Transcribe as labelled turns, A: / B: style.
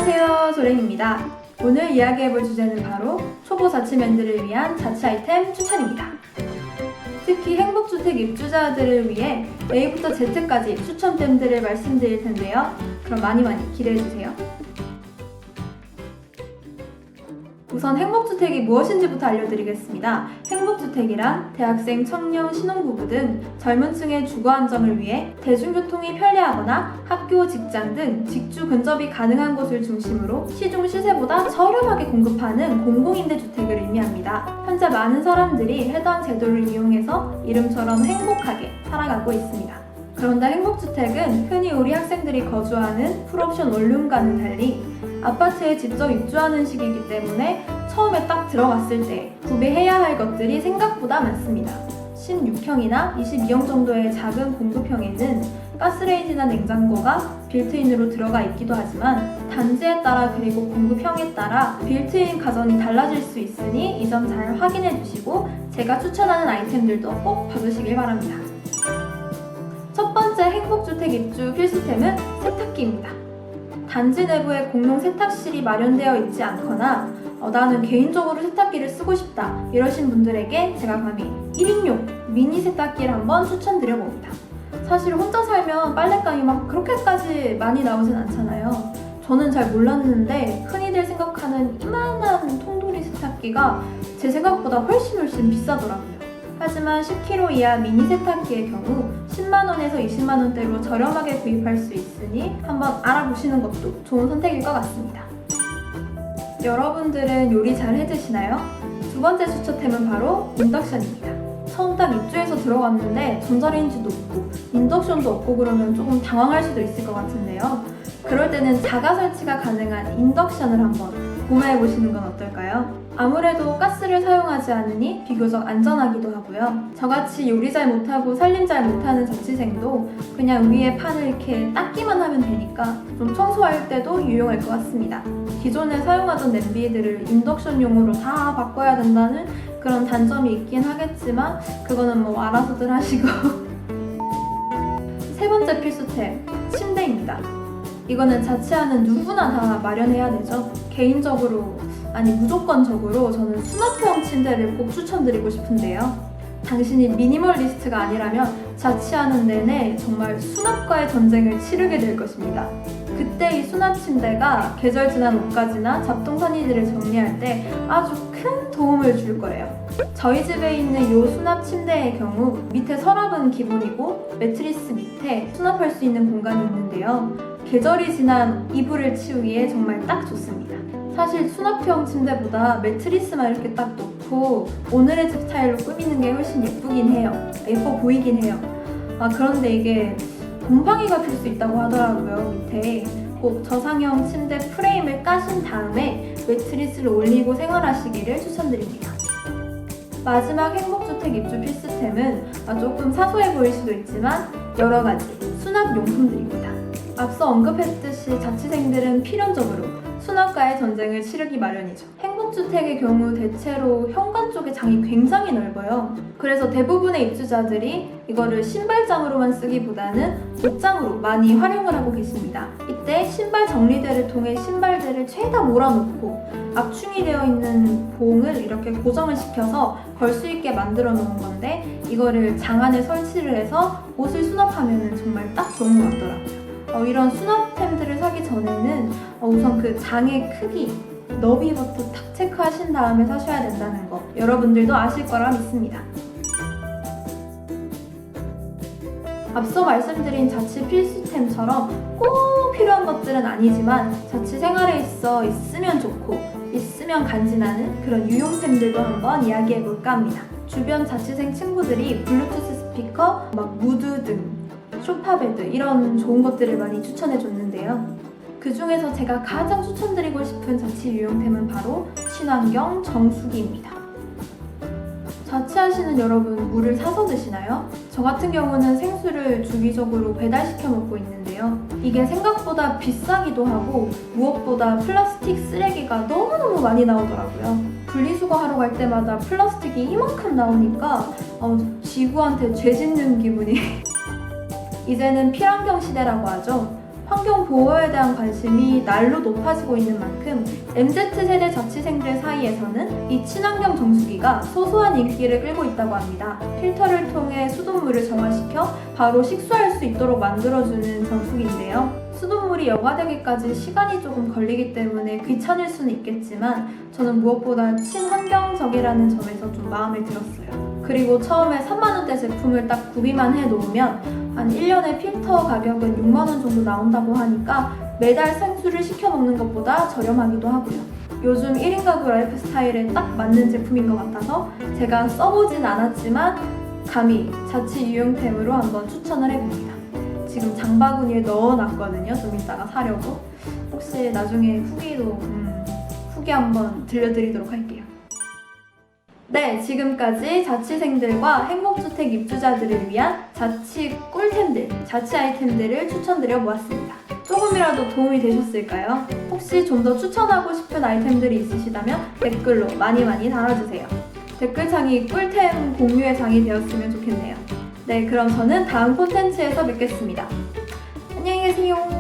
A: 안녕하세요, 조랭입니다. 오늘 이야기해볼 주제는 바로 초보 자취맨들을 위한 자취 아이템 추천입니다. 특히 행복주택 입주자들을 위해 A부터 Z까지 추천템들을 말씀드릴 텐데요. 그럼 많이 기대해주세요. 우선 행복주택이 무엇인지부터 알려드리겠습니다. 행복주택이란 대학생, 청년, 신혼부부 등 젊은 층의 주거 안정을 위해 대중교통이 편리하거나 학교, 직장 등 직주 근접이 가능한 곳을 중심으로 시중 시세보다 저렴하게 공급하는 공공임대주택을 의미합니다. 현재 많은 사람들이 해당 제도를 이용해서 이름처럼 행복하게 살아가고 있습니다. 그런데 행복주택은 흔히 우리 학생들이 거주하는 풀옵션 원룸과는 달리 아파트에 직접 입주하는 식이기 때문에 처음에 딱 들어갔을 때 구매해야 할 것들이 생각보다 많습니다. 16형이나 22형 정도의 작은 공급형에는 가스레인지나 냉장고가 빌트인으로 들어가 있기도 하지만 단지에 따라 그리고 공급형에 따라 빌트인 가전이 달라질 수 있으니 이 점 잘 확인해 주시고 제가 추천하는 아이템들도 꼭 봐주시길 바랍니다. 첫 번째 행복주택 입주 필수템은 세탁기입니다. 단지 내부에 공용 세탁실이 마련되어 있지 않거나 나는 개인적으로 세탁기를 쓰고 싶다 이러신 분들에게 제가 감히 1인용 미니 세탁기를 한번 추천드려봅니다. 사실 혼자 살면 빨랫감이 막 그렇게까지 많이 나오진 않잖아요. 저는 잘 몰랐는데 흔히들 생각하는 이만한 통돌이 세탁기가 제 생각보다 훨씬 비싸더라고요. 하지만 10kg 이하 미니 세탁기의 경우 10만원에서 20만원대로 저렴하게 구입할 수 있으니 한번 알아보시는 것도 좋은 선택일 것 같습니다. 여러분들은 요리 잘 해드시나요? 두 번째 추천템은 바로 인덕션입니다. 처음 딱 입주해서 들어갔는데 전자레인지도 없고 인덕션도 없고 그러면 조금 당황할 수도 있을 것 같은데요. 그럴 때는 자가 설치가 가능한 인덕션을 한번 구매해보시는 건 어떨까요? 아무래도 가스를 사용하지 않으니 비교적 안전하기도 하고요. 저같이 요리 잘 못하고 살림 잘 못하는 자취생도 그냥 위에 판을 이렇게 닦기만 하면 되니까 좀 청소할 때도 유용할 것 같습니다. 기존에 사용하던 냄비들을 인덕션용으로 다 바꿔야 된다는 그런 단점이 있긴 하겠지만 그거는 뭐 알아서들 하시고 세 번째 필수템, 침대입니다. 이거는 자취하는 누구나 다 마련해야 되죠. 개인적으로 무조건적으로 저는 수납형 침대를 꼭 추천드리고 싶은데요. 당신이 미니멀리스트가 아니라면 자취하는 내내 정말 수납과의 전쟁을 치르게 될 것입니다. 그때 이 수납 침대가 계절 지난 옷가지나 잡동 사니들을 정리할 때 아주 큰 도움을 줄 거예요. 저희 집에 있는 이 수납 침대의 경우 밑에 서랍은 기본이고 매트리스 밑에 수납할 수 있는 공간이 있는데요. 계절이 지난 이불을 치우기에 정말 딱 좋습니다. 사실 수납형 침대보다 매트리스만 이렇게 딱 놓고 오늘의 집 스타일로 꾸미는 게 훨씬 예쁘긴 해요. 예뻐 보이긴 해요. 그런데 이게 곰팡이가 필 수 있다고 하더라고요. 밑에 꼭 저상형 침대 프레임을 까신 다음에 매트리스를 올리고 생활하시기를 추천드립니다. 마지막 행복주택 입주 필수템은 조금 사소해 보일 수도 있지만 여러가지 수납용품들입니다. 앞서 언급했듯이 자취생들은 필연적으로 수납과의 전쟁을 치르기 마련이죠. 행복주택의 경우 대체로 현관 쪽에 장이 굉장히 넓어요. 그래서 대부분의 입주자들이 이거를 신발장으로만 쓰기보다는 옷장으로 많이 활용을 하고 계십니다. 이때 신발 정리대를 통해 신발들을 최다 몰아놓고 압충이 되어 있는 봉을 이렇게 고정을 시켜서 걸 수 있게 만들어 놓은 건데 이거를 장 안에 설치를 해서 옷을 수납하면 정말 딱 좋은 것 같더라고요. 이런 수납템들을 사기 전에는 우선 그 장의 크기, 너비부터 딱 체크하신 다음에 사셔야 된다는 거 여러분들도 아실 거라 믿습니다. 앞서 말씀드린 자취 필수템처럼 꼭 필요한 것들은 아니지만 자취 생활에 있어 있으면 좋고 있으면 간지나는 그런 유용템들도 한번 이야기해볼까 합니다. 주변 자취생 친구들이 블루투스 스피커, 무드 등 소파베드 이런 좋은 것들을 많이 추천해줬는데요. 그 중에서 제가 가장 추천드리고 싶은 자취 유용템은 바로 친환경 정수기입니다. 자취하시는 여러분 물을 사서 드시나요? 저 같은 경우는 생수를 주기적으로 배달시켜 먹고 있는데요. 이게 생각보다 비싸기도 하고 무엇보다 플라스틱 쓰레기가 너무너무 많이 나오더라고요. 분리수거 하러 갈 때마다 플라스틱이 이만큼 나오니까 지구한테 죄 짓는 기분이 이제는 필환경 시대라고 하죠. 환경 보호에 대한 관심이 날로 높아지고 있는 만큼 MZ세대 자취생들 사이에서는 이 친환경 정수기가 소소한 인기를 끌고 있다고 합니다. 필터를 통해 수돗물을 정화시켜 바로 식수할 수 있도록 만들어주는 정수기인데요. 수돗물이 여과되기까지 시간이 조금 걸리기 때문에 귀찮을 수는 있겠지만 저는 무엇보다 친환경적이라는 점에서 좀 마음에 들었어요. 그리고 처음에 3만원대 제품을 딱 구비만 해놓으면 한 1년에 필터 가격은 6만원 정도 나온다고 하니까 매달 생수를 시켜 먹는 것보다 저렴하기도 하고요. 요즘 1인 가구 라이프 스타일에 딱 맞는 제품인 것 같아서 제가 써보진 않았지만 감히 자취 유용템으로 한번 추천을 해봅니다. 지금 장바구니에 넣어놨거든요. 좀 이따가 사려고. 혹시 나중에 후기 한번 들려드리도록 할게요. 네, 지금까지 자취생들과 행복주택 입주자들을 위한 자취 꿀템들, 자취 아이템들을 추천드려 보았습니다. 조금이라도 도움이 되셨을까요? 혹시 좀 더 추천하고 싶은 아이템들이 있으시다면 댓글로 많이 달아주세요. 댓글창이 꿀템 공유의 장이 되었으면 좋겠네요. 네, 그럼 저는 다음 콘텐츠에서 뵙겠습니다. 안녕히 계세요.